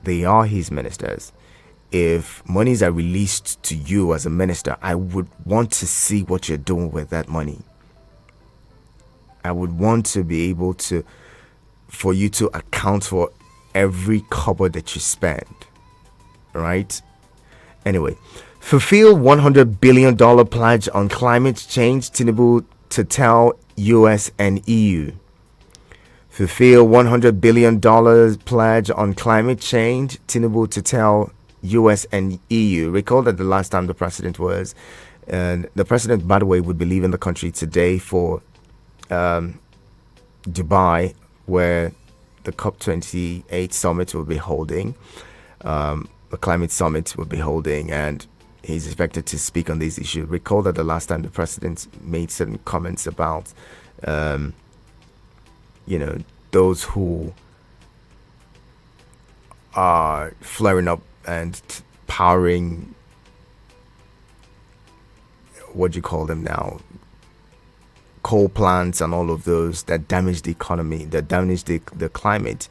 they are his ministers. If monies are released to you as a minister, I would want to see what you're doing with that money. I would want to be able to, for you to account for every kobo that you spend, right? Anyway, fulfill $100 billion pledge on climate change, Tinubu to tell US and EU. Fulfill $100 billion pledge on climate change, Tinubu to tell US and EU. Recall that the last time the president was, and the president, by the way, would be leaving the country today for Dubai, where the COP28 summit will be holding, the climate summit will be holding, and he's expected to speak on these issues. Recall that the last time the president made certain comments about, those who are flaring up and powering, what do you call them now, coal plants and all of those that damage the economy, that damage the climate.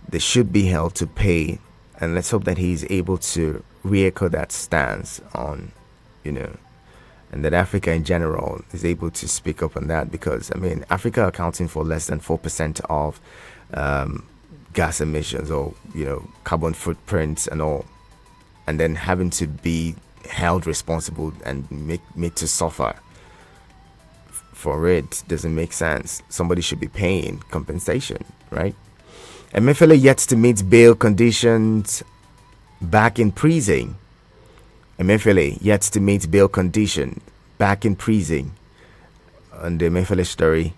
They should be held to pay, and let's hope that he's able to re-echo that stance on, and that Africa in general is able to speak up on that, because Africa accounting for less than 4% of gas emissions, or carbon footprints and all, and then having to be held responsible and made to suffer for it doesn't make sense. Somebody should be paying compensation, right? Emefiele yet to meet bail conditions, back in prison. Emefiele yet to meet bail condition, back in prison. On the Emefiele story,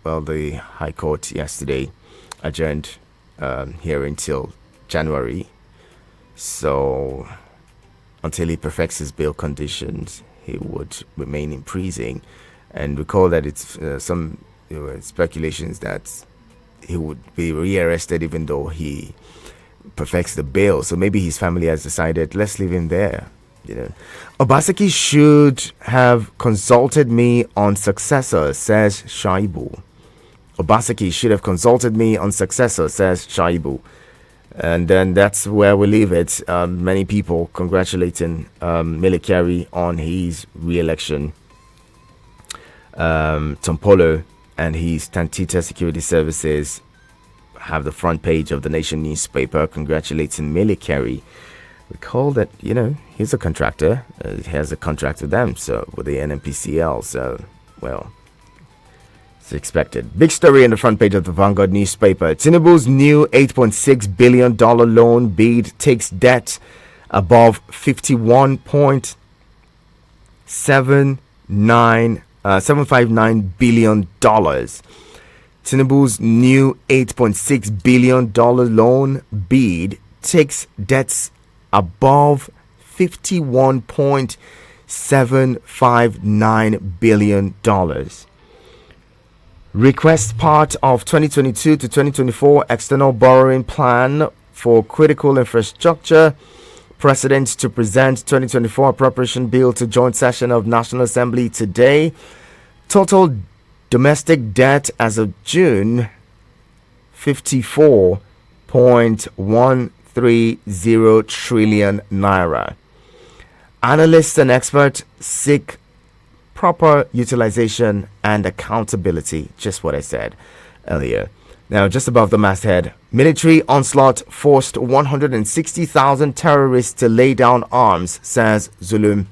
well, the High Court yesterday adjourned hearing till January. So until he perfects his bail conditions, he would remain in prison. And recall that it's some speculations that he would be rearrested even though he perfects the bail. So maybe his family has decided, let's leave him there. Obaseki should have consulted me on successor, says Shaibu. Obaseki should have consulted me on successor, says Shaibu. And then that's where we leave it. Many people congratulating Mele Kyari on his re-election. Tompolo and his Tantita Security Services have the front page of the Nation newspaper congratulating Mele Kyari. Recall that, he's a contractor. He has a contract with them, so with the NNPCL. So, well, it's expected. Big story in the front page of the Vanguard newspaper. Tinubu's new $8.6 billion loan bid takes debt above $759 billion. Tinubu's new $8.6 billion loan bid takes debts above $51.759 billion. Request part of 2022 to 2024 external borrowing plan for critical infrastructure. President to present 2024 appropriation bill to joint session of National Assembly today. Total domestic debt as of June, 54.130 trillion naira. Analysts and experts seek proper utilization and accountability. Just what I said earlier. Now, just above the masthead, military onslaught forced 160,000 terrorists to lay down arms, says Zulum.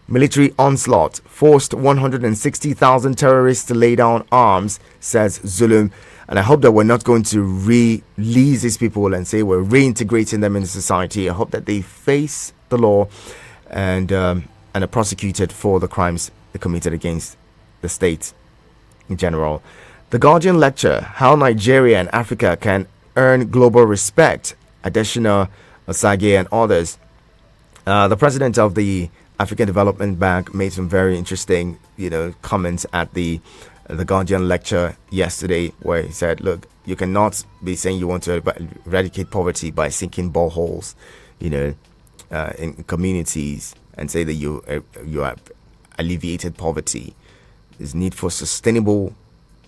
Military onslaught forced 160,000 terrorists to lay down arms, says Zulum. And I hope that we're not going to release these people and say we're reintegrating them into society. I hope that they face the law and are prosecuted for the crimes they committed against the state in general. The Guardian lecture, How Nigeria and Africa Can Earn Global Respect, Adesina Osage and others. The president of the African Development Bank made some very interesting, comments at the Guardian lecture yesterday, where he said, look, you cannot be saying you want to eradicate poverty by sinking boreholes, in communities, and say that you have alleviated poverty. There's need for sustainable,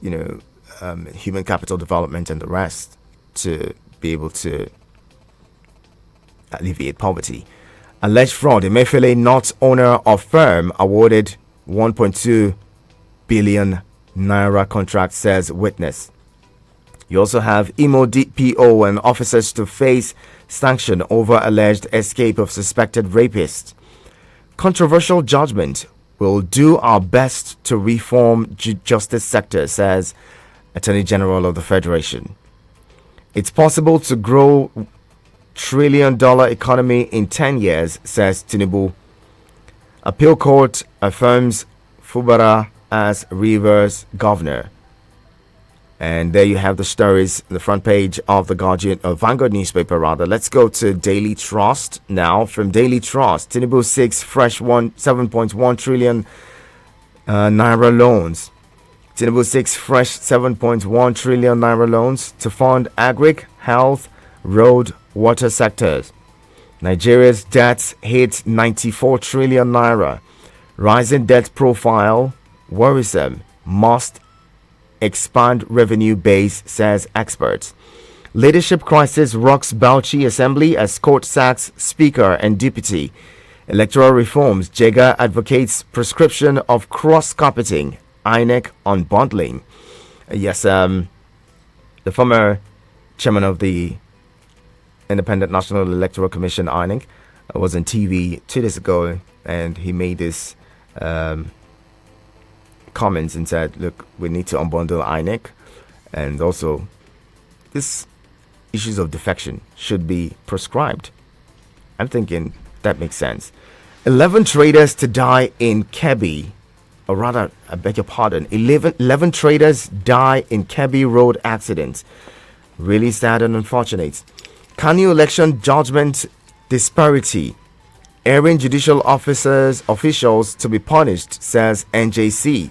human capital development and the rest to be able to alleviate poverty. Alleged fraud. Emefiele, not owner of firm, awarded 1.2 billion naira contract, says witness. You also have Imo DPO and officers to face sanction over alleged escape of suspected rapist. Controversial judgment. Will do our best to reform justice sector, says Attorney General of the Federation. It's possible to grow $1 trillion economy in 10 years, says Tinubu. Appeal court affirms Fubara as Rivers governor. And there you have the stories on the front page of the Guardian, Vanguard newspaper rather. Let's go to Daily Trust now. From Daily Trust, Tinubu seeks fresh 7.1 trillion naira loans. Tinubu seeks fresh 7.1 trillion naira loans to fund agri, health, road, water sectors. Nigeria's debts hit 94 trillion naira. Rising debt profile worrisome. Must expand revenue base, says experts. Leadership crisis rocks Bauchi Assembly as court sacks speaker and deputy. Electoral reforms. Jega advocates prescription of cross-carpeting. INEC unbundling. Yes, the former chairman of the Independent National Electoral Commission, INEC, was on TV 2 days ago, and he made this comments and said, look, we need to unbundle INEC, and also this issues of defection should be prescribed. I'm thinking that makes sense. 11 traders to die in Kebbi, or rather, I beg your pardon, 11 traders die in Kebbi road accident. Really sad and unfortunate. Kanu election judgment disparity. Airing judicial officials to be punished, says NJC.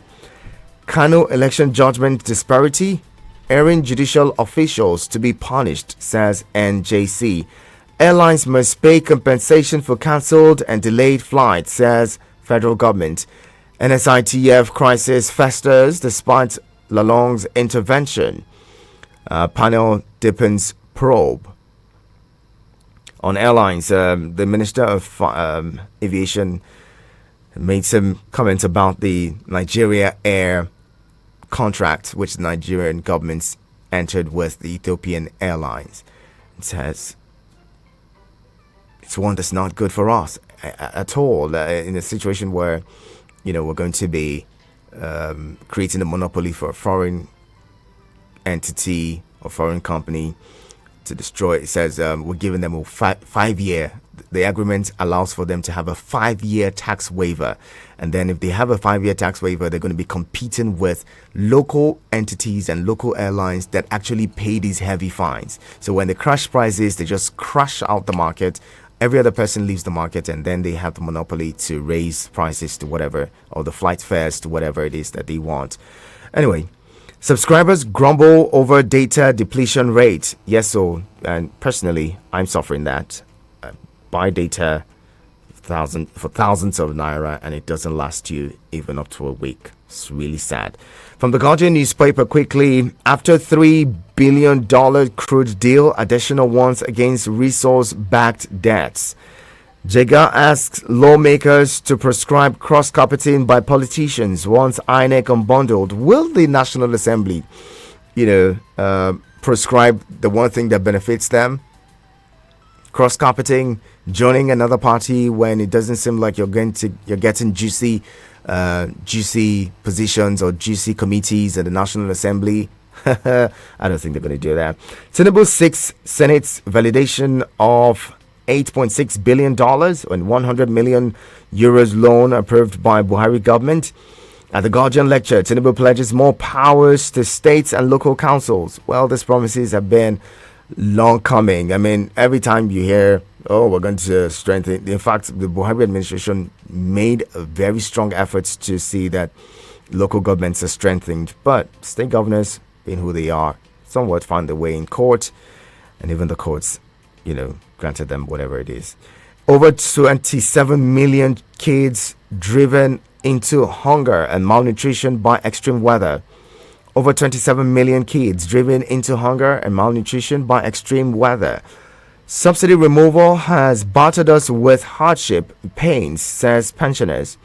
Kano election judgment disparity. Airing judicial officials to be punished, says NJC. Airlines must pay compensation for cancelled and delayed flights, says federal government. NSITF crisis festers despite Lalong's intervention. Panel deepens probe. On airlines, the Minister of Aviation made some comments about the Nigeria Air contract which the Nigerian government entered with the Ethiopian Airlines. It says it's one that's not good for us at all, in a situation where, you know, we're going to be creating a monopoly for a foreign entity or foreign company to destroy. It says we're giving them a 5-year. The agreement allows for them to have a 5-year tax waiver, and then if they have a 5-year tax waiver, they're going to be competing with local entities and local airlines that actually pay these heavy fines. So when they crash prices, they just crash out the market. Every other person leaves the market, and then they have the monopoly to raise prices to whatever, or the flight fares to whatever it is that they want. Anyway, subscribers grumble over data depletion rate. Yes, so, and personally, I'm suffering that. Buy data for thousands of naira, and it doesn't last you even up to a week. It's really sad. From the Guardian newspaper, quickly, after $3 billion crude deal, additional ones against resource-backed debts. Jega asks lawmakers to prescribe cross-carpeting by politicians once INEC unbundled. Will the National Assembly, prescribe the one thing that benefits them? Cross-carpeting, joining another party when it doesn't seem like you're getting juicy positions or juicy committees at the National Assembly. I don't think they're going to do that. Tinubu seeks Senate's validation of $8.6 billion and 100 million euros loan approved by Buhari government. At the Guardian lecture, Tinubu pledges more powers to states and local councils. Well, these promises have been long coming. I mean, every time you hear, oh, we're going to strengthen. In fact, the Buhari administration made a very strong efforts to see that local governments are strengthened. But state governors, being who they are, somewhat found their way in court. And even the courts, granted them whatever it is. Over 27 million kids driven into hunger and malnutrition by extreme weather. Over 27 million kids driven into hunger and malnutrition by extreme weather. Subsidy removal has battered us with hardship pains, says pensioners.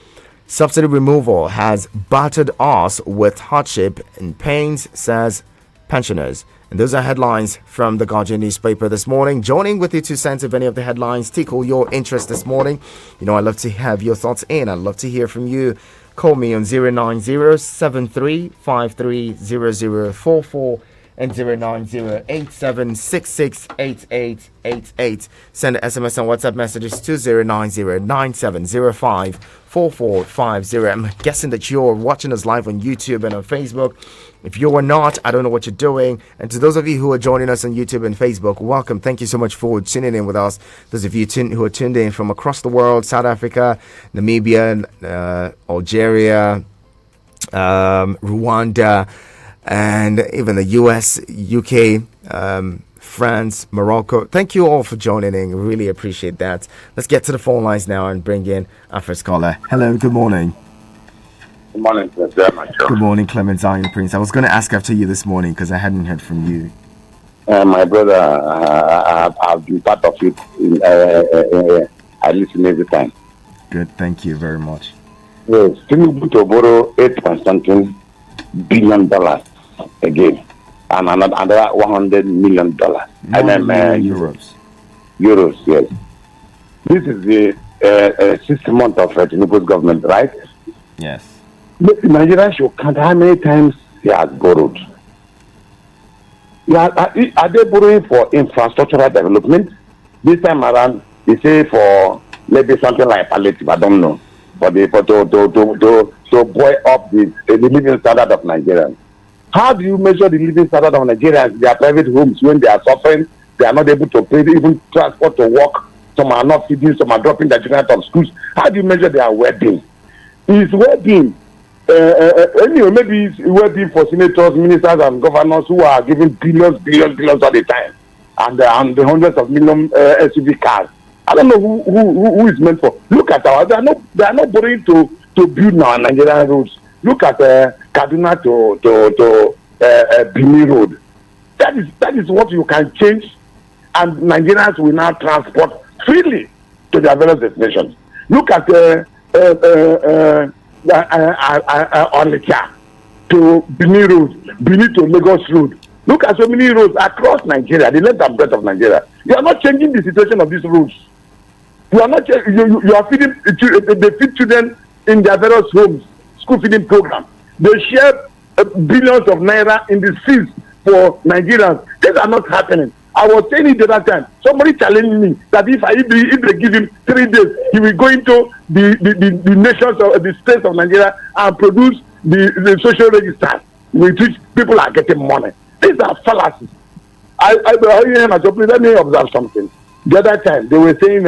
Subsidy removal has battered us with hardship and pains, says pensioners. And those are headlines from the Guardian newspaper this morning. Joining with you 2 cents if any of the headlines tickle your interest this morning. You know, I'd love to have your thoughts in. I'd love to hear from you. Call me on 090-7353-0044 and 090-8766-8888. Send SMS and WhatsApp messages to 090-9705-4450. I'm guessing that you're watching us live on YouTube and on Facebook. If you are not, I don't know what you're doing. And to those of you who are joining us on YouTube and Facebook, welcome. Thank you so much for tuning in with us. Those of you who are tuned in from across the world, South Africa, Namibia, Algeria, Rwanda, and even the US, UK, France, Morocco. Thank you all for joining in. Really appreciate that. Let's get to the phone lines now and bring in our first caller. Hello, good morning. Good morning, Good morning, Clement Zion Prince. I was going to ask after you this morning because I hadn't heard from you. My brother, I've been part of it. I listen every time. Good, thank you very much. Yes, Tinubu to borrow $8 billion again, and another $100 million. Euros. Euros, yes. This is the 6th month of Tinubu's government, right? Yes. Nigeria should count how many times he has borrowed. Are they borrowing for infrastructural development? This time around, they say for maybe something like palliative, I don't know. But to buoy up the living standard of Nigerians. How do you measure the living standard of Nigerians? Their private homes, when they are suffering, they are not able to pay even transport to work. Some are not feeding, some are dropping their children out of schools. How do you measure their well-being? Is well-being anyway, maybe it's well-being for senators, ministers, and governors who are giving billions all the time, and the hundreds of million SUV cars. I don't know who is meant for. Look at our. They are not borrowing to build now Nigerian roads. Look at Kaduna to Benin Road. That is what you can change, and Nigerians will now transport freely to their various destinations. Look at Onitsha to Benin Road, Benin to Lagos Road. Look at so many roads across Nigeria, the length and breadth of Nigeria. You are not changing the situation of these roads. You are not. You are feeding. They feed children in their various homes, school feeding program. They share billions of naira in the seas for Nigerians. These are not happening. I was saying it the other time. Somebody challenged me that if they give him 3 days, he will go into the nations of the states of Nigeria and produce the social register with which people are getting money. These are fallacies. Let me observe something. The other time they were saying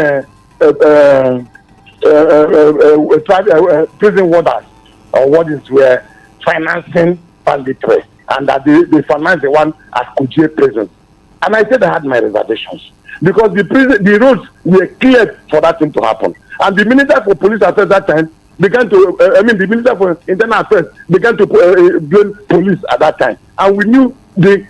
prison warders or wardens were financing banditry, and that they finance the one at Kuje prison. And I said I had my reservations because the roads were cleared for that thing to happen. And the Minister for Police Affairs that time began to, the Minister for Internal Affairs began to blame police at that time. And we knew the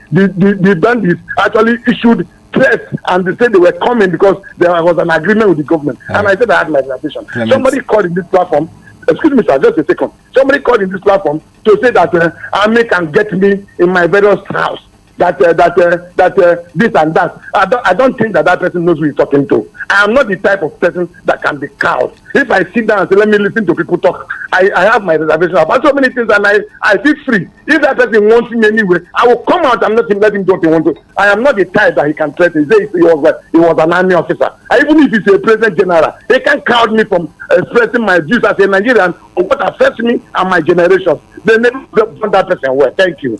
bandits actually issued threats and they said they were coming because there was an agreement with the government. And I said I had my reservations. Somebody called in this platform, excuse me sir, just a second. Somebody called in this platform to say that army can get me in my various house. That this and that. I don't think that person knows who he's talking to. I am not the type of person that can be cowed. If I sit down and say, let me listen to people talk, I have my reservation about so many things and I feel free. If that person wants me anyway, I will come out and let him do what he wants to. I am not the type that he can threaten. He was an army officer. Even if he's a president general, he can't crowd me from expressing my views as a Nigerian on what affects me and my generation. They never want that person well. Thank you.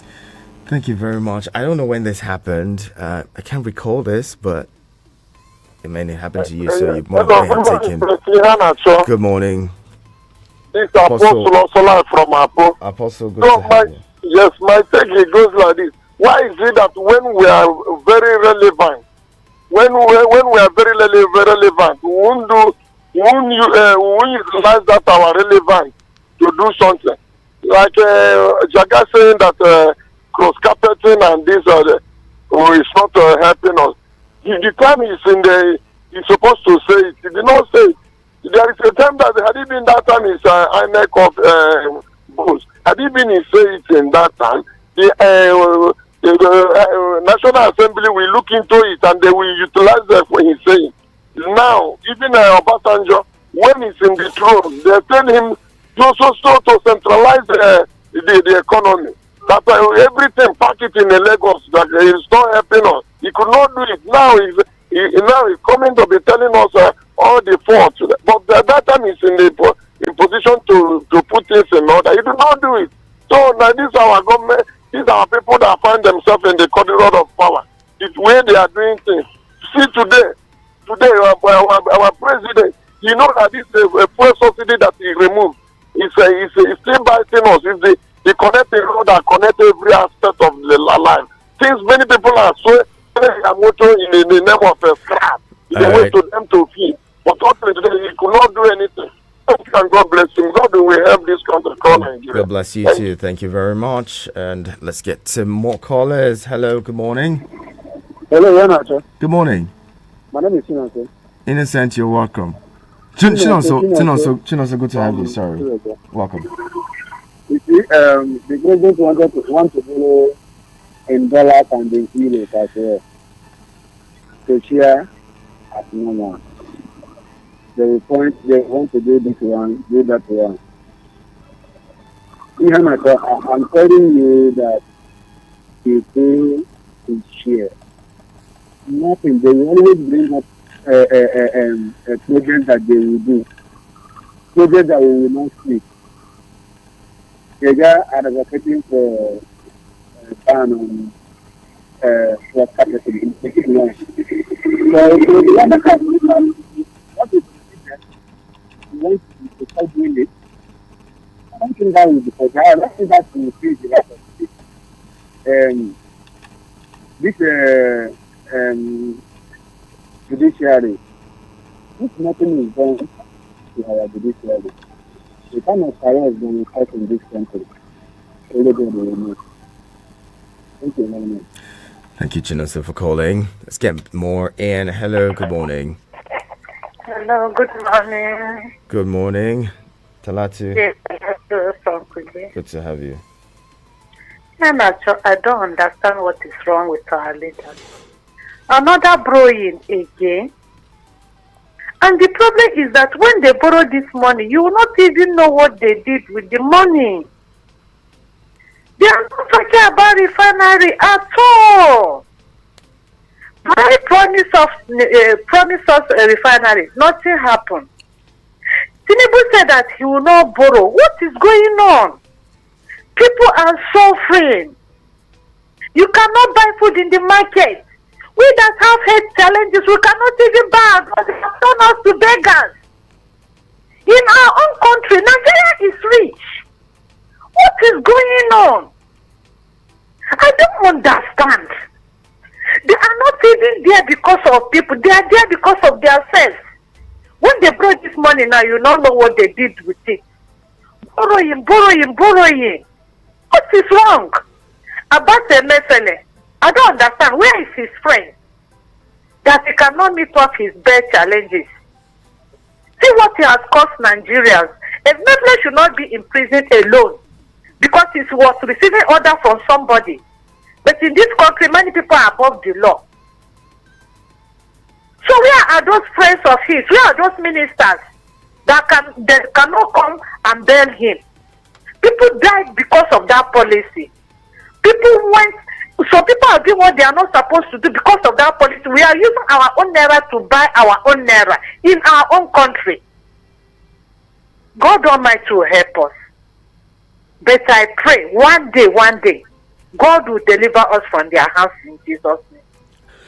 Thank you very much. I don't know when this happened. I can't recall this, but it may have happened to you, so you might have taken. Good morning. This Apostle from Apo. Apostle, good so to have you. Yes, my take it goes like this. Why is it that when we are very relevant, when we are very relevant, we won't utilize that our relevant to do something? Like Jaga saying that cross carpeting and this it's not helping us. The time is in the. He's supposed to say it. He did not say it. There is a time that had he been that time is INEC of Bulls. Had he been say it in that time, the National Assembly will look into it and they will utilize that for his saying. Now, even Obasanjo, when he's in the throne, they tell him to centralize the economy. That everything pack it in the Lagos, that is not helping us. He could not do it. Now he's coming to be telling us all the faults. But at that time he's in position to put things in order. He did not do it. So now this is our government, these are people that find themselves in the corridor of power. It's where they are doing things. See today our president, you know that this is a fuel subsidy that he removed. He's still biting us. It's the connecting road that connect every aspect of the life. Since many people are so motor in the name of a scrap, it's a way to them to feed. But ultimately, he could not do anything. And God bless him. God will help this country. God bless you too. Thank you very much. And let's get to more callers. Hello, good morning. Hello, Yanacho. Good morning. My name is Chinonso. Innocent, you're welcome. Chinonso, good to have you. Sorry. Welcome. You see, the president want to borrow in dollars and in euros as well. To share at no one. They want to do this one, do that one. I'm telling you that people will share. Nothing. They will always bring up a project that they will do. Project that we will not see. They are advocating for ban on cross carpeting. So the other country, what is want to start doing it? I don't think that will be possible. I don't think that will increase the rest of it. This judiciary, if nothing is done to our judiciary, the kind of career is going to fight in this country. Everybody will know. Thank you very much. Thank you, Chinonso, for calling. Let's get more in. Hello, good morning. Hello, good morning. Good morning. Talatu. Yes, I have to talk with you. Good to have you. I don't understand what is wrong with our leaders. Another borrowing again. And the problem is that when they borrow this money, you will not even know what they did with the money. They are not talking about refinery at all. I promise us a refinery. Nothing happened. Tinubu said that he will not borrow. What is going on? People are suffering. You cannot buy food in the market. We that have health challenges, we cannot even buy because they have turned us to beggars. In our own country, Nigeria is rich. What is going on? I don't understand. They are not even there because of people. They are there because of themselves. When they brought this money now, you don't know what they did with it. Borrowing. What is wrong? About the Mesele, I don't understand. Where is his friend? That he cannot meet up his best challenges. See what he has cost Nigerians. Mesele should not be in prison alone because he was receiving order from somebody. But in this country, many people are above the law. So where are those friends of his? Where are those ministers that cannot come and bail him? People died because of that policy. Some people are doing what they are not supposed to do because of that policy. We are using our own naira to buy our own naira in our own country. God Almighty will help us. But I pray one day, God will deliver us from their house in Jesus' name.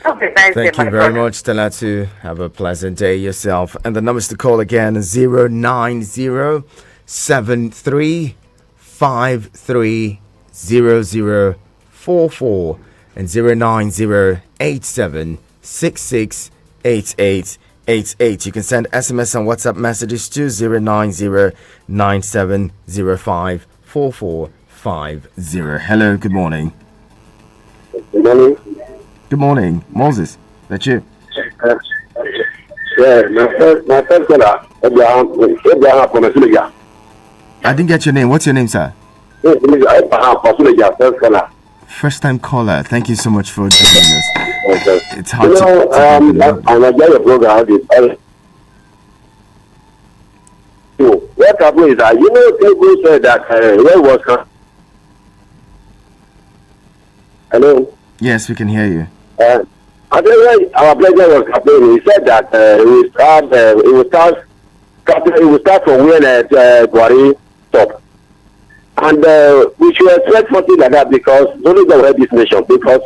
Have a nice day, Thank you very much, Talatu. Have a pleasant day yourself. And the numbers to call again is 09073530044 and 09087668888. You can send SMS and WhatsApp messages to 09097054450. Hello, good morning. morning. Good morning, Moses. That's you. Yeah, my first caller, Abraham Pasuleja. I didn't get your name. What's your name, sir? Abraham Pasuleja, first caller. First time caller. Thank you so much for joining us. Okay. It's hard I enjoy your program. What happened is that, people said that where was hello? Yes, we can hear you. I think when our president was campaigning, he said that it will start from when Buhari stop. And we should expect something like that because only God will help this nation. Because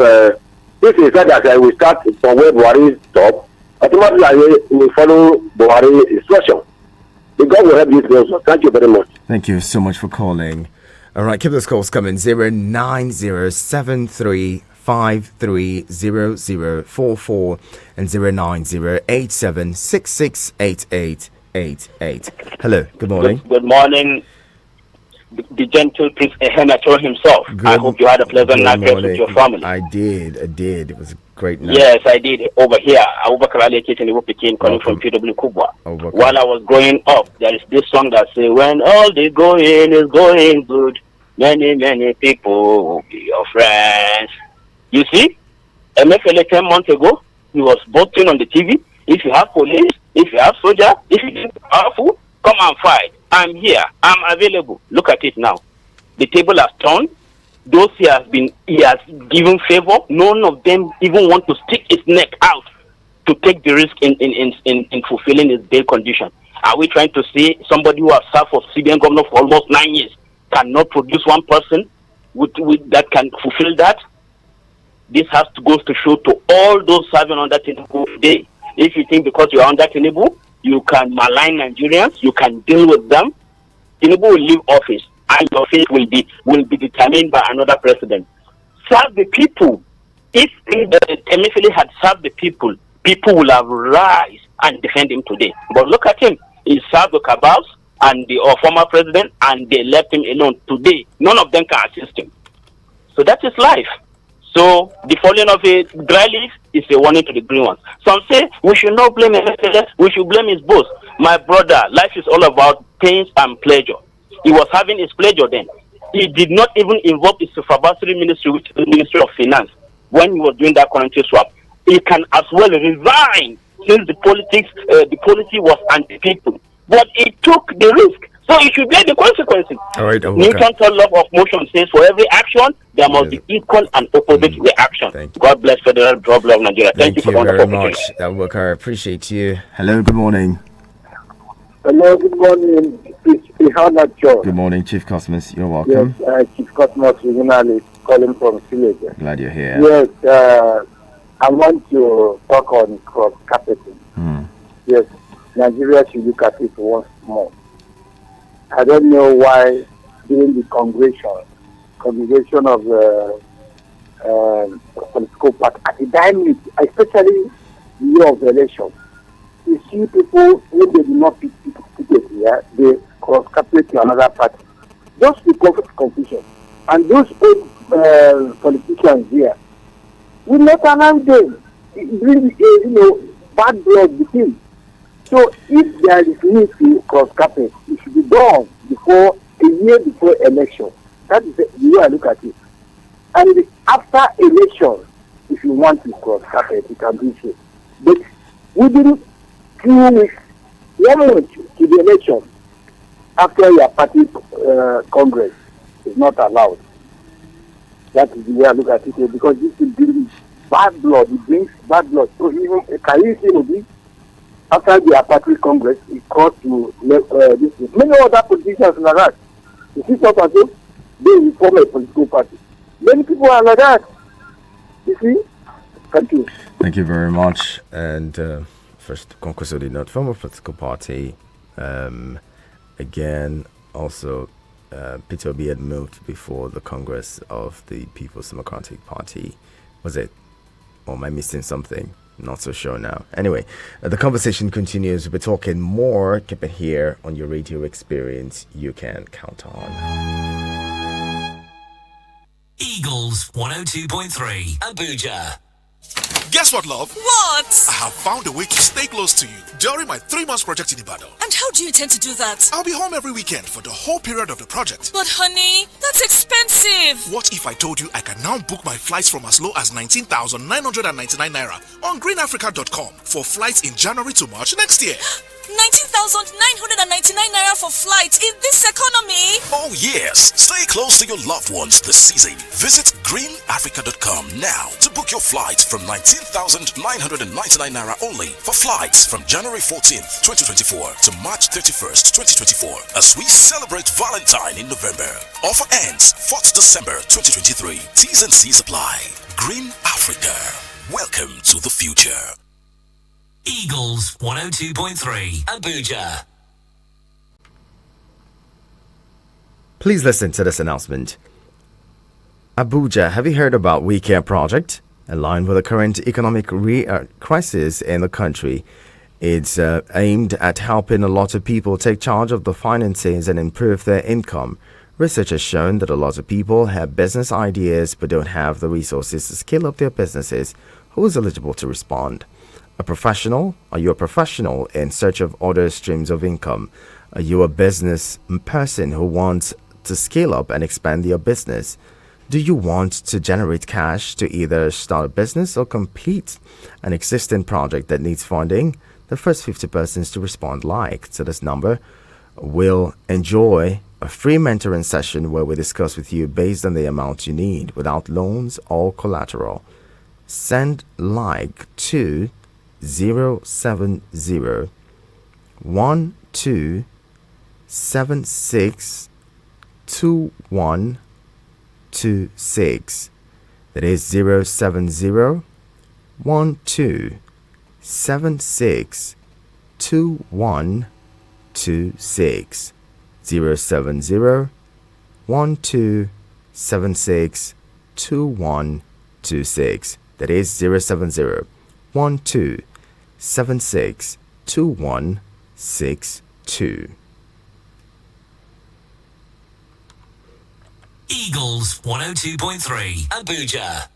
if he said that we start from where Buhari stop, automatically we will follow Buhari instruction. The God will help this nation. Thank you very much. Thank you so much for calling. All right, keep those calls coming. 09073530044 and 09087668888. Hello, good morning. Good morning, the gentle Prince Ehenacho himself. I hope you had a pleasant night rest with your family. I did. It was a great night. Yes, I did. Over here, Abubakar Ali Kitchen Pekin calling from PW Kubwa. While I was growing up, there is this song that says, when all the going is going good, many people will be your friends. You see, MFLA 10 months ago, he was boasting on the TV. If you have police, if you have soldier, if you are powerful, come and fight. I'm here. I'm available. Look at it now. The table has turned. Those he has given favor. None of them even want to stick his neck out to take the risk in fulfilling his bail condition. Are we trying to say somebody who has served for CBN governor for almost 9 years cannot produce one person with that can fulfill that? This has to go to show to all those serving under Tinubu today. If you think because you are under Tinubu, you can malign Nigerians, you can deal with them, Tinubu will leave office and your fate will be determined by another president. Serve the people. If Emefiele had served the people, people will have rise and defend him today. But look at him. He served the cabals and the former president and they left him alone. Today, none of them can assist him. So that is life. So the falling of a dry leaf is a warning to the green one. Some say we should not blame Emefiele, we should blame his boss. My brother, life is all about pains and pleasure. He was having his pleasure then. He did not even involve his supervisory ministry, which is the Ministry of Finance, when he was doing that currency swap. He can as well resign since the policy was anti-people. But he took the risk. So he should bear the consequences. All right, Newton's law of motion says for every action, there must be equal and opposite reaction. God bless Federal Republic of Nigeria. Thank you for very much. Abubakar, appreciate you. Hello, good morning. Hello, good morning. Good morning, Chief Cosmos. You're welcome. Yes, Chief Cosmos regionally calling from Silesia. Glad you're here. Yes, I want to talk on cross capital. Yes, Nigeria should look at it once more. I don't know why during the congregation of the political party at the time, especially the year of the election, you see people who they do not pick tickets here, they cross capital to another party. Just because of confusion. And those old politicians here, we not allow them. It brings bad blood between. So if there is need to cross capital, it should be done before a year before election. That is the way I look at it. And after election, if you want to cross capital, you can do so. But within 2 weeks, 1 month to the election, after your party congress is not allowed. That is the way I look at it, because this will bring bad blood. It brings bad blood. So even can you see after the party congress, it called to this. Many other politicians like that. You see what I say? They will form a political party. Many people are like that. You see? Thank you. Thank you very much. And first, Konkoso did not form a political party. Again, also, Peter Obi had moved before the Congress of the People's Democratic Party. Was it? Or am I missing something? Not so sure now. Anyway, the conversation continues. We'll be talking more. Keep it here on your radio experience. You can count on. Eagles Eagles 102.3 Abuja. Guess what, love? What? I have found a way to stay close to you during my 3-month project in Ibadan. And how do you intend to do that? I'll be home every weekend for the whole period of the project. But honey, that's expensive. What if I told you I can now book my flights from as low as 19,999 naira on greenafrica.com for flights in January to March next year? 19,999 naira for flights in this economy? Oh yes, stay close to your loved ones this season. Visit greenafrica.com now to book your flights from 19,999 naira only for flights from January 14th, 2024 to March 31st, 2024 as we celebrate Valentine in November. Offer ends 4th December 2023. T's and C's apply. Green Africa. Welcome to the future. Eagles 102.3 Abuja. Please listen to this announcement. Abuja, have you heard about We Care project? Aligned with the current economic crisis in the country, it's aimed at helping a lot of people take charge of the finances and improve their income. Research has shown that a lot of people have business ideas but don't have the resources to scale up their businesses. Who is eligible to respond? A professional? Are you a professional in search of other streams of income? Are you a business person who wants to scale up and expand your business? Do you want to generate cash to either start a business or complete an existing project that needs funding? The first 50 persons to respond to this number will enjoy a free mentoring session where we discuss with you based on the amount you need without loans or collateral. Send to 070 1276 2126. That is 070 1276 2126. 070 1276 2126. That is 070 1276 2162. Eagles 102.3 Abuja.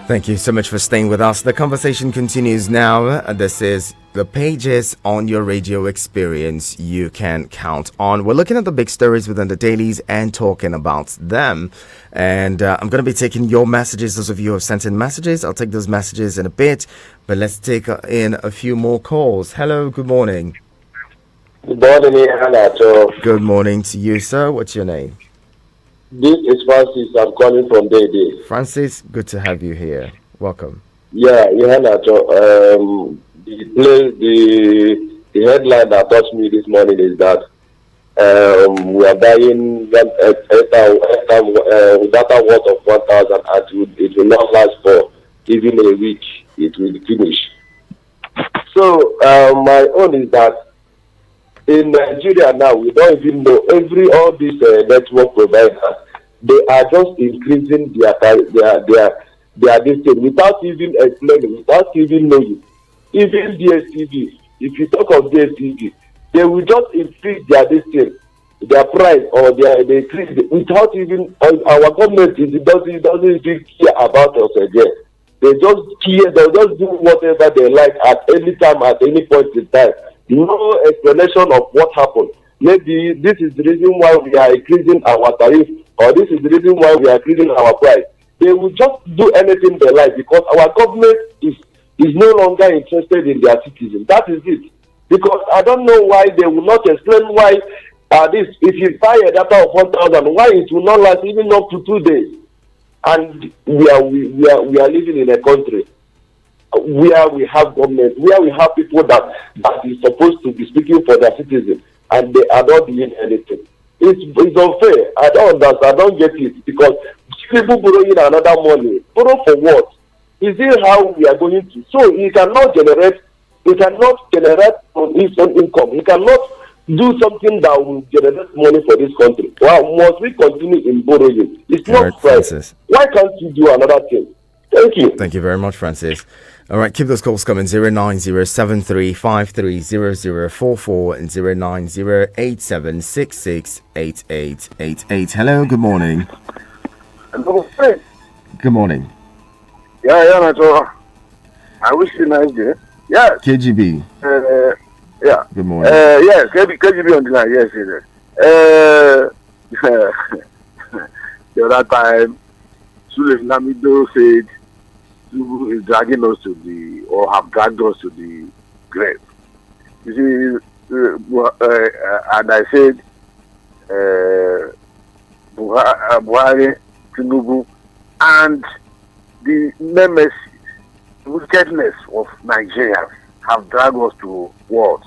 Thank you so much for staying with us. The conversation continues now. This is the pages on your radio experience you can count on. We're looking at the big stories within the dailies and talking about them. And I'm going to be taking your messages. Those of you who have sent in messages, I'll take those messages in a bit. But let's take in a few more calls. Hello, good morning. Good morning, Hannah. Good morning to you, sir. What's your name? This is Francis. I'm calling from Day. Francis, good to have you here. Welcome. Yeah, the headline that touched me this morning is that we are buying data worth of 1,000 and it will not last for even a week. It will finish. So my own is that in Nigeria now, we don't even know all these network providers. They are just increasing their distance without even explaining, without even knowing. Even DSTV, if you talk of DSTV, they will just increase their distance, their price, or they increase without even our government doesn't even care about us again. They just care. They just do whatever they like at any time, at any point in time. No explanation of what happened. Maybe this is the reason why we are increasing our tariff, or this is the reason why we are increasing our price. They will just do anything they like because our government is no longer interested in their citizens. That is it. Because I don't know why they will not explain why if you buy a data of 1,000, why it will not last even up to 2 days. And we are living in a country where we have government, where we have people that is supposed to be speaking for their citizens, and they are not doing anything. It's unfair. I don't understand. I don't get it because people borrowing another money. Borrow for what? Is it how we are going to? So he cannot generate on his own income. He cannot do something that will generate money for this country. Well, must we continue in borrowing? It's not right. Why can't you do another thing? Thank you. Thank you very much, Francis. All right, keep those calls coming. 09073530044 and 09087668888. Hello, good morning. Good morning. Yeah, so I wish you a nice day. Yeah. KGB. Yeah. Good morning. Yes, KGB on the line. Yes, the other time, Sule Lamido said, is dragging us to or have dragged us to the grave. You see, and I said, Buhari, Tinubu, and the nemesis, wickedness of Nigerians have dragged us to wars.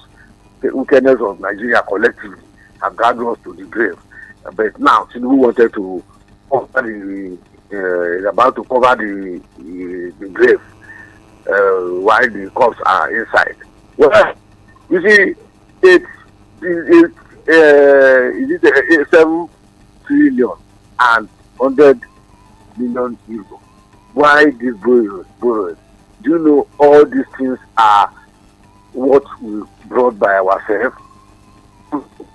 The wickedness of Nigeria collectively have dragged us to the grave. But now, Tinubu wanted to cover is about to cover the grave while the corpse are inside. Well, you see, it's 7 trillion and 100 million euros. Why this borrowing? Do you know all these things are what we brought by ourselves?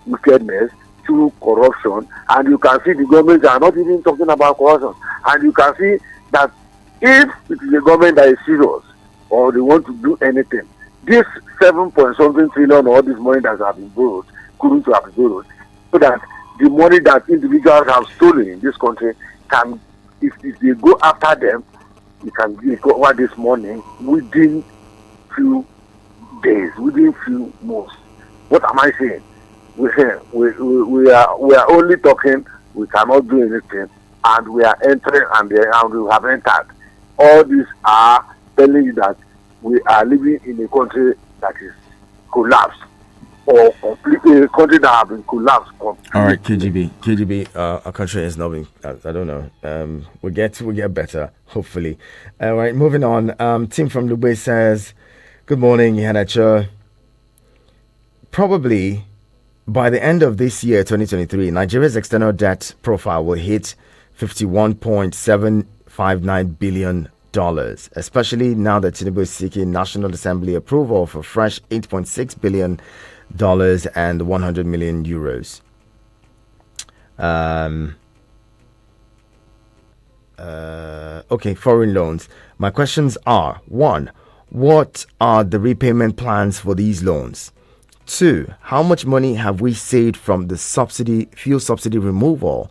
Wickedness, through corruption, and you can see the government are not even talking about corruption. And you can see that if it is a government that is serious or they want to do anything, this 7-point-something trillion, all this money that have been borrowed, couldn't have been borrowed, so that the money that individuals have stolen in this country can, if they go after them, you can recover this money within few days, within few months. What am I saying? We are only talking. We cannot do anything, and we are entering, and we have entered. All these are telling you that we are living in a country that is collapsed, or completely a country that has been collapsed. Completely. All right, KGB, our country has not been. I don't know. We get better, hopefully. All right, moving on. Tim from Lubwe says, "Good morning, Yanacho. Probably by the end of this year, 2023, Nigeria's external debt profile will hit $51.759 billion, especially now that Tinubu is seeking National Assembly approval for fresh $8.6 billion and 100 million euros. Okay, foreign loans. My questions are: 1, what are the repayment plans for these loans? 2, how much money have we saved from the fuel subsidy removal?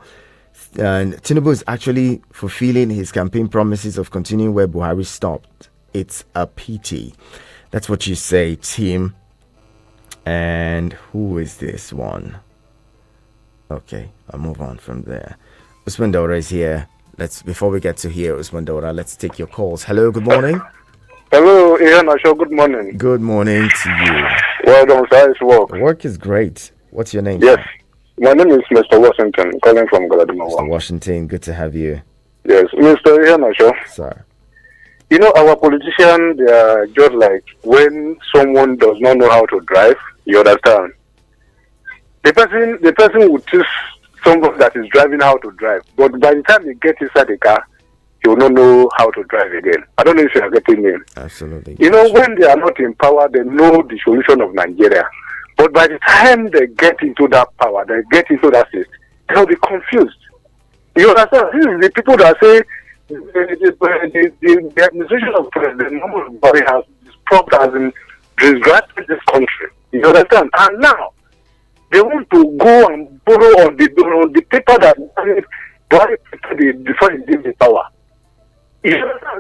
And Tinubu is actually fulfilling his campaign promises of continuing where Buhari stopped. It's a pity." That's what you say, Tim. And who is this one? Okay, I'll move on from there. Usman Daura is here. Before we get to here, Usman Daura, let's take your calls. Hello, good morning. Hello, Ian Asho, good morning. Good morning to you. Well done, sir. It's work. The work is great. What's your name? Yes. My name is Mr. Washington, calling from Galadimawa. Mr. Washington, good to have you. Yes, Mr. Ian Asho. Sir. You know, our politicians, they are just like when someone does not know how to drive, you understand? The person will teach someone that is driving how to drive, but by the time they get inside the car, he will not know how to drive again. I don't know if you are getting me. Absolutely. You know, when they are not in power, they know the solution of Nigeria. But by the time they get into that power, they get into that state, they'll be confused. You understand? This is the people that say the administration of President Muhammadu Buhari has disgraced this country. You understand? And now, they want to go and borrow on the paper that Buhari prepared before he gave the power.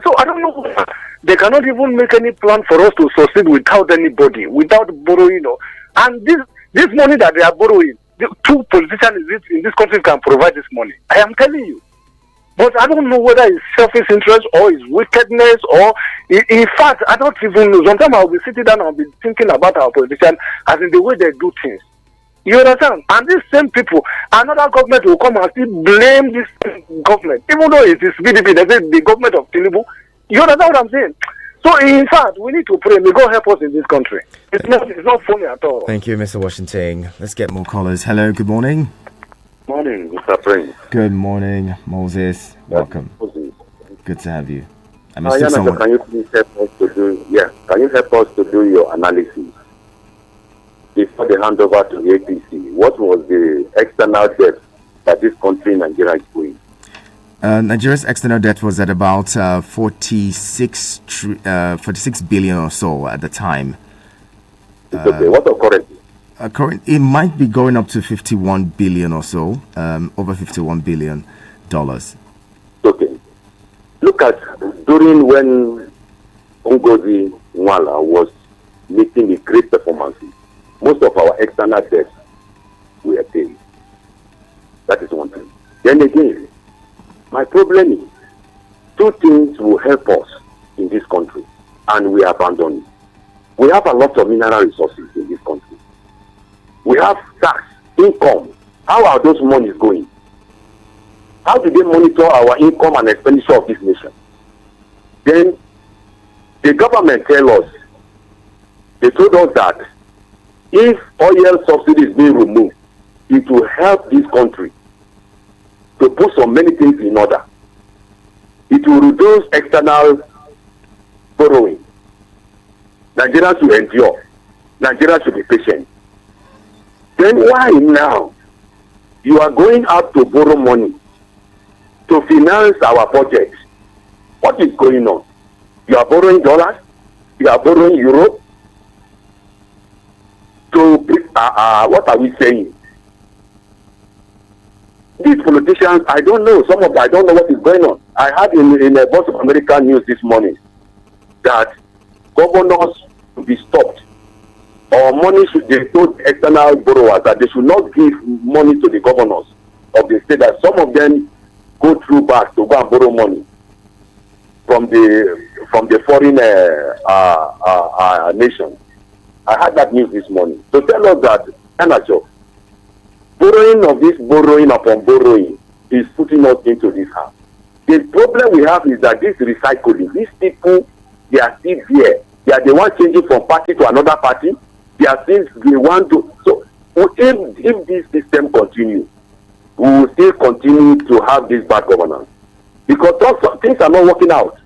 So I don't know. They cannot even make any plan for us to succeed without anybody, without borrowing. And this money that they are borrowing, the 2 politicians in this country can provide this money. I am telling you. But I don't know whether it's selfish interest or it's wickedness or, in fact, I don't even know. Sometimes I'll be sitting down and I'll be thinking about our politicians as in the way they do things. You understand? And these same people, another government will come and still blame this government. Even though it is PDP, they say the government of Tinubu. You understand what I'm saying? So in fact, we need to pray. May God help us in this country. It's not funny at all. Thank you, Mr. Washington. Let's get more callers. Hello, good morning. Morning, Mr. Prince. Good morning, Moses. Welcome. Moses. Good to have you. Can you please help us to do? Can you help us to do your analysis before the handover to the APC? What was the external debt that this country, Nigeria, is going? Nigeria's external debt was at about 46 billion or so at the time. It's okay. What of currently? It might be going up to 51 billion or so, over 51 billion dollars. Okay. Look at during when Ngozi Nwala was making a great performance, most of our external debts were paid. That is one thing. Then again, my problem is two things will help us in this country, and we abandon it. We have a lot of mineral resources in this country. We have tax, income. How are those monies going? How do they monitor our income and expenditure of this nation? Then the government they told us that if oil subsidy is being removed, it will help this country to put so many things in order. It will reduce external borrowing. Nigeria should endure. Nigeria should be patient. Then why now you are going out to borrow money to finance our budget? What is going on? You are borrowing dollars, you are borrowing euro. So what are we saying? These politicians, I don't know. I don't know what is going on. I heard in a Voice of America news this morning that governors should be stopped, or money they told external borrowers that they should not give money to the governors of the state. That some of them go through back to go and borrow money from the foreign nation. I heard that news this morning. So tell us that borrowing upon borrowing is putting us into this house. The problem we have is that this recycling, these people, they are still here. They are the ones changing from party to another party. They are things they want to. So if this system continues, we will still continue to have this bad governance. Because things are not working out.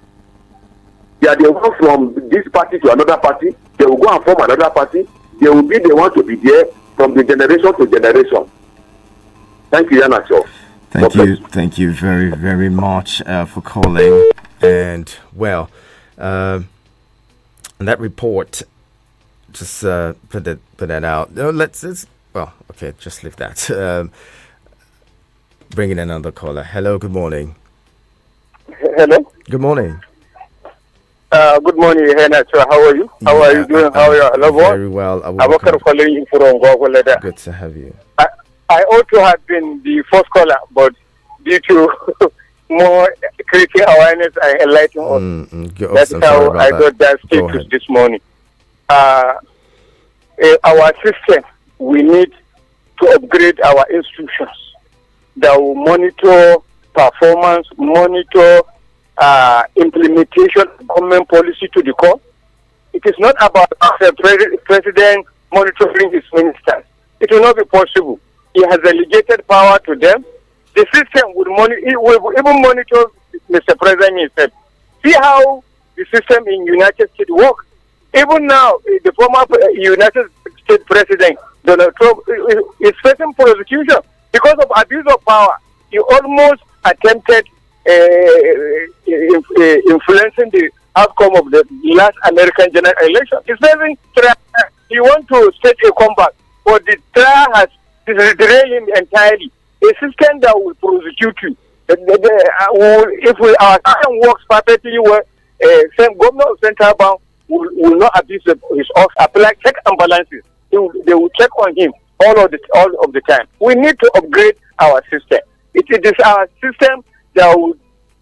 They are the ones from this party to another party. They will go and form another party. They will be the ones to be there from the generation to generation. Thank you, Yana Shaw. Thank you very, very much for calling. And well, that report, just put that out. No, just leave that. Bring in another caller. Hello, good morning. Hello. Good morning. Good morning, Hena. How are you? How are you doing? How are you? Very well. I'm calling you from Gogo. Good to have you. I ought to have been the first caller, but due to more creating awareness and enlightenment, that's how I got that status this morning. Our system, we need to upgrade our institutions that will monitor performance, monitor implementation of government policy to the core. It is not about the president monitoring his ministers. It will not be possible. He has delegated power to them. The system will even monitor Mr. President himself. See how the system in United States works. Even now, the former United States President, Donald Trump, is facing prosecution because of abuse of power. He almost attempted influencing the outcome of the last American general election. He's facing trial. He wants to stage a comeback, but the trial has derailed him entirely. A system that will prosecute you. If our system works perfectly well, governor of Central Bank will not abuse his office, apply check and balances. They will check on him all of the time. We need to upgrade our system. It is our system that will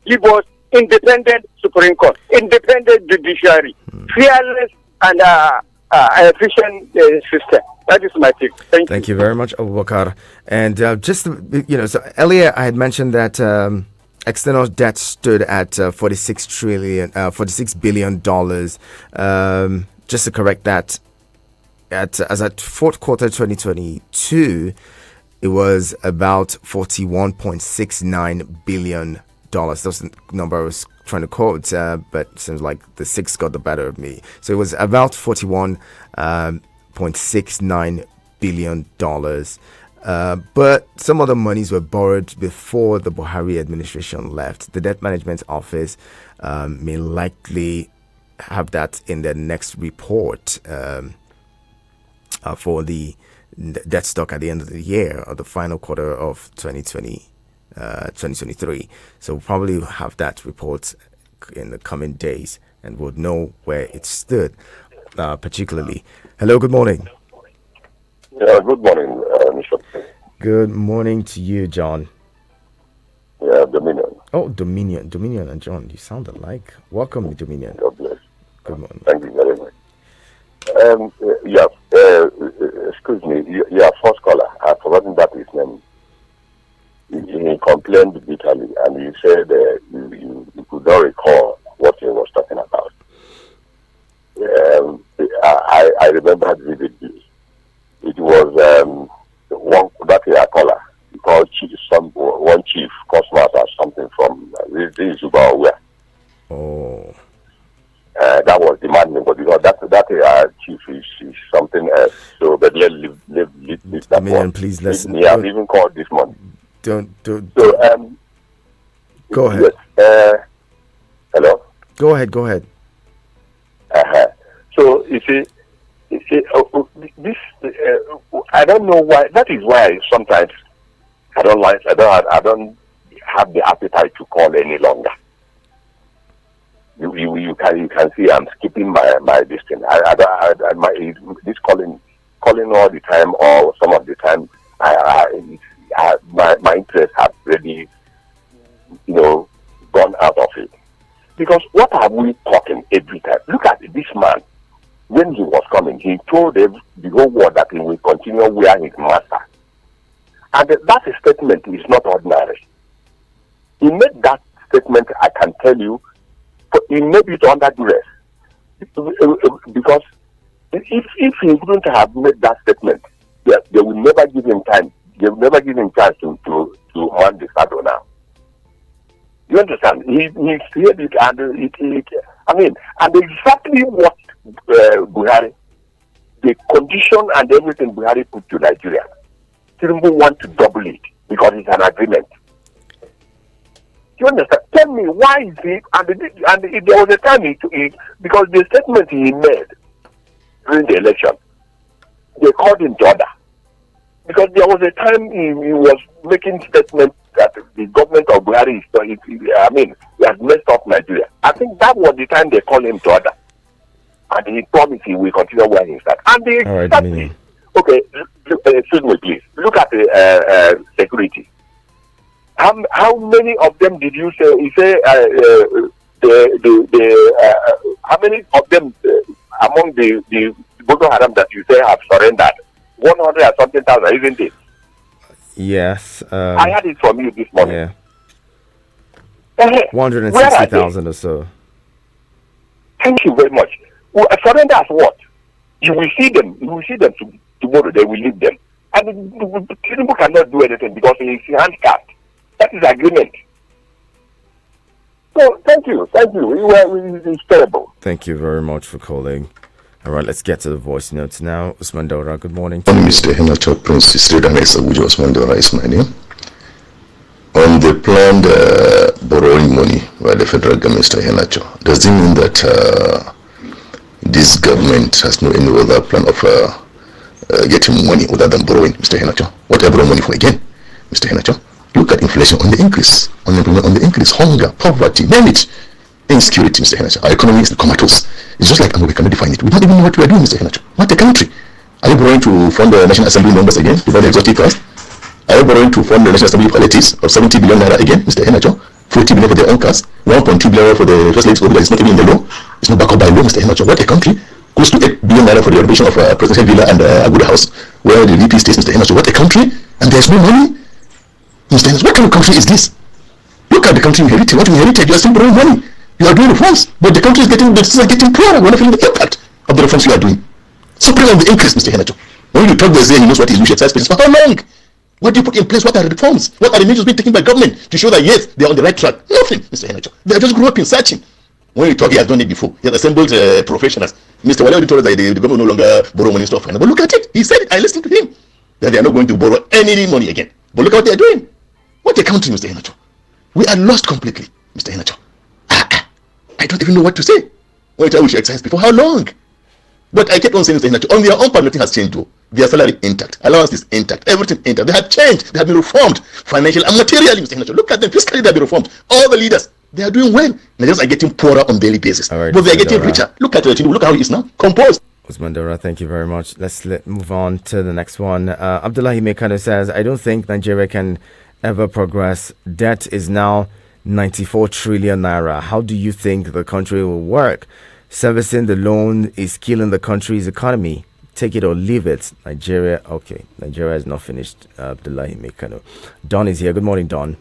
give us independent Supreme Court, independent judiciary, fearless and efficient system. That is my take. Thank you. You very much, Abubakar. And so earlier I had mentioned that external debt stood at $46 billion. Just to correct that, as at fourth quarter 2022, it was about $41.69 billion. That's the number I was trying to quote, but it seems like the six got the better of me. So it was about $41.69 billion. But some other monies were borrowed before the Buhari administration left. The debt management office may likely have that in their next report for the debt stock at the end of the year or the final quarter of 2023. So we'll probably have that report in the coming days and we'll know where it stood, particularly. Hello, good morning. Yeah, good morning, Mr. Good morning to you, John. Yeah, Dominion. Oh, Dominion and John, you sound alike. Welcome, Dominion. God bless. Good morning. Thank you very much. Excuse me, your first caller, I've forgotten that his name. He complained bitterly and he said you could not recall what he was talking about. I remember vividly. It was caller. He called one chief, Cosmas or something from this Zubawa. Oh. That was demanding, but that chief is something else. So, but let's leave that one. Please listen. Yeah, I've even called this morning. Don't. So, go ahead. Yes, hello. Go ahead. So you see, this I don't know why. That is why sometimes I don't have the appetite to call any longer. You can see I'm skipping my distance. This calling all the time or some of the time my interests have really gone out of it. Because what are we talking every time? Look at this man. When he was coming, he told the whole world that he will continue where his master. And that statement is not ordinary. He made that statement, I can tell you, he made it under duress. Because if he wouldn't have made that statement, they will never give him time. They will never give him chance to man the saddle now. You understand? He said it, and and exactly what Buhari, the condition and everything Buhari put to Nigeria, Tinubu want to double it because it's an agreement. You understand? Tell me why is it? And there was a time because the statement he made during the election, they called him to order. Because there was a time he was making statements that the government of Buhari he has messed up Nigeria. I think that was the time they called him to order. And he promised he will continue where he started. And they exactly. Okay, excuse me, please. Look at the security. How many of them did you say? You say how many of them among the Boko Haram that you say have surrendered? 100 or something thousand, isn't it? Yes. I had it from you this morning. Yeah. 160,000 or so. Thank you very much. Well, surrender as what? You will see them. You will see them tomorrow. They will leave them. And Tinubu cannot do anything because he is handicapped. That is agreement. So thank you. It's terrible. Thank you very much for calling. All right, let's get to the voice notes now. Usman Daura, good morning. Mr. Henacho Prince Street and Abuja Usman Daura is my name. On the planned borrowing money by the federal government, Mr. Henacho, does it mean that this government has no any other plan of getting money other than borrowing, Mr. Henacho? What are you borrowing money for again, Mr. Henacho? Look at inflation on the increase, unemployment on the increase, hunger, poverty, name it. Insecurity, Mr. Henacho. Our economy is comatose. It's just like we cannot define it. We don't even know what we are doing, Mr. Henacho. What a country. Are you borrowing to fund the National Assembly members again to buy the exotic cars? Are you borrowing to fund the National Assembly politics of 70 billion naira again, Mr. Henacho? 40 billion for their own cars, 1.2 billion for the first lady's that is not even in the law. It's not backed up by law, Mr. Henacho. What a country. Close to 8 billion naira for the renovation of Presidential Villa and Aguda House, where the VP stays, Mr. Henacho. What a country. And there's no money. Mr. Henacho, what kind of country is this? Look at at the country inherited. What we inherited, you are still borrowing money. You are doing reforms, but the country is getting poorer. We're not feeling the impact of the reforms you are doing. Supreme on the increase, Mr. Henacho. When you talk, they say he knows what his wish exercise for how long? What do you put in place? What are the reforms? What are the measures being taken by government to show that yes, they are on the right track? Nothing, Mr. Henacho. They are just groping, searching. When you talk, he has done it before. He has assembled professionals. Mr. Wale told us that the government no longer borrow money stuff. But look at it. He said it. I listened to him. That they are not going to borrow any money again. But look at what they are doing. What a country, Mr. Henacho. We are lost completely, Mr. Henacho. I don't even know what to say. When I wish exercise before how long? But I kept on saying, Mr. Henacho, on their own part, nothing has changed though. Their salary intact, allowance is intact, everything intact. They have changed, they have been reformed financially and materially, Mr. Henacho. Look at them, fiscally they have been reformed. All the leaders, they are doing well. Nigerians are getting poorer on a daily basis, but they are getting richer. Look at Tinubu, look how he is now, composed. Usman Dora, thank you very much. Let's move on to the next one. Abdullahi Mekano says, I don't think Nigeria can ever progress. Debt is now 94 trillion naira. How do you think the country will work? Servicing the loan is killing the country's economy. Take it or leave it. Nigeria is not finished. Abdullahi Mekano. Don is here. Good morning, Don.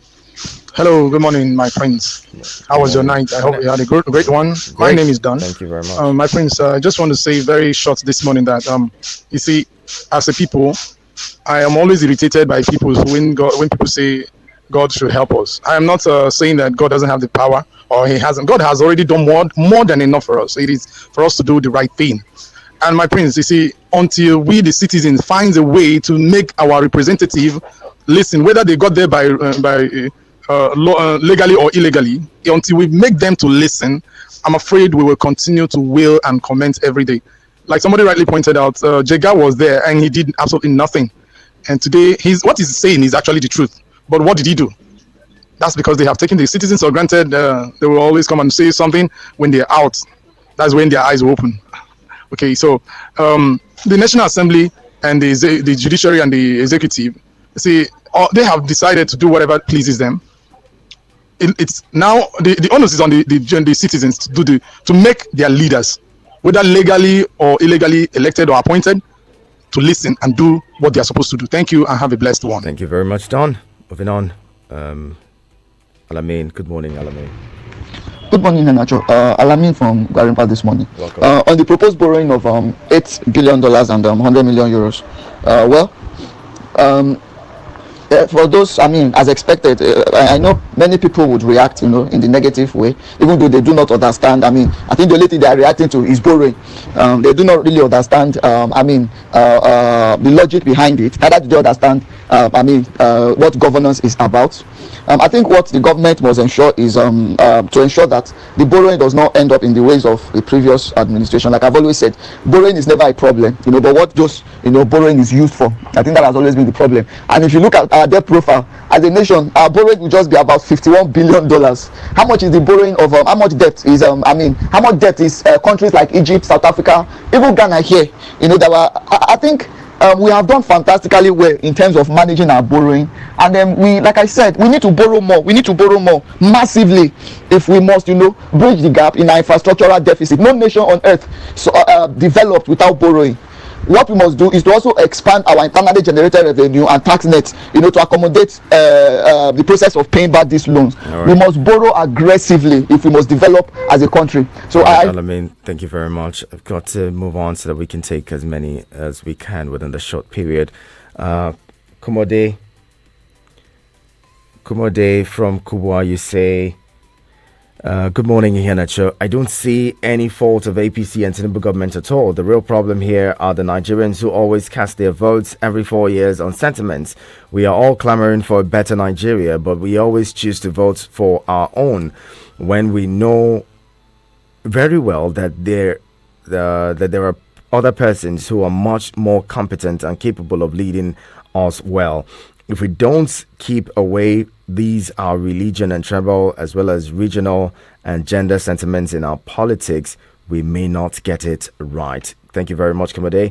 Hello, good morning, my friends. How was your night? I hope you had a great one. My name is Don. Thank you very much. My friends, I just want to say very short this morning that, you see, as a people, I am always irritated by people when people say God should help us. I am not saying that God doesn't have the power or he hasn't. God has already done more than enough for us. It is for us to do the right thing. And my friends, you see, until we, the citizens, find a way to make our representative listen, whether they got there by legally or illegally, until we make them to listen, I'm afraid we will continue to wail and comment every day. Like somebody rightly pointed out, Jega was there and he did absolutely nothing. And today, what he's saying is actually the truth. But what did he do? That's because they have taken the citizens for granted. They will always come and say something when they're out. That's when their eyes will open. Okay, so the National Assembly and the judiciary and the executive, see, they have decided to do whatever pleases them. It's now the onus is on the citizens to make their leaders, whether legally or illegally elected or appointed, to listen and do what they are supposed to do. Thank you and have a blessed one. Thank you very much, Don. Moving on, Alamin. Good morning, Alamin. Good morning, Nacho. Alamin from Gwarimpa this morning. Welcome. On the proposed borrowing of $8 billion and 100 million euros. For those, as expected, I know many people would react, in the negative way, even though they do not understand. I think the only thing they are reacting to is borrowing. They do not really understand, the logic behind it. Neither do they understand, what governance is about. I think what the government must ensure is to ensure that the borrowing does not end up in the ways of the previous administration. Like I've always said, borrowing is never a problem, but what just, borrowing is used for. I think that has always been the problem. And if you look at our debt profile, as a nation, our borrowing will just be about $51 billion. How much is the borrowing of, how much debt is, how much debt is countries like Egypt, South Africa, even Ghana here, I think we have done fantastically well in terms of managing our borrowing, and then like I said, we need to borrow more massively if we must bridge the gap in our infrastructural deficit. No nation on earth developed without borrowing. What we must do is to also expand our internally generated revenue and tax nets, to accommodate the process of paying back these loans. Right. We must borrow aggressively if we must develop as a country. So thank you very much. I've got to move on so that we can take as many as we can within the short period. Kumode from Kubwa, you say, good morning, Iheanacho. I don't see any fault of APC and Tinubu government at all. The real problem here are the Nigerians who always cast their votes every 4 years on sentiments. We are all clamoring for a better Nigeria, but we always choose to vote for our own when we know very well that there are other persons who are much more competent and capable of leading us well. If we don't keep away these are religion and tribal as well as regional and gender sentiments in our politics, we may not get it right. Thank you very much, Kamade.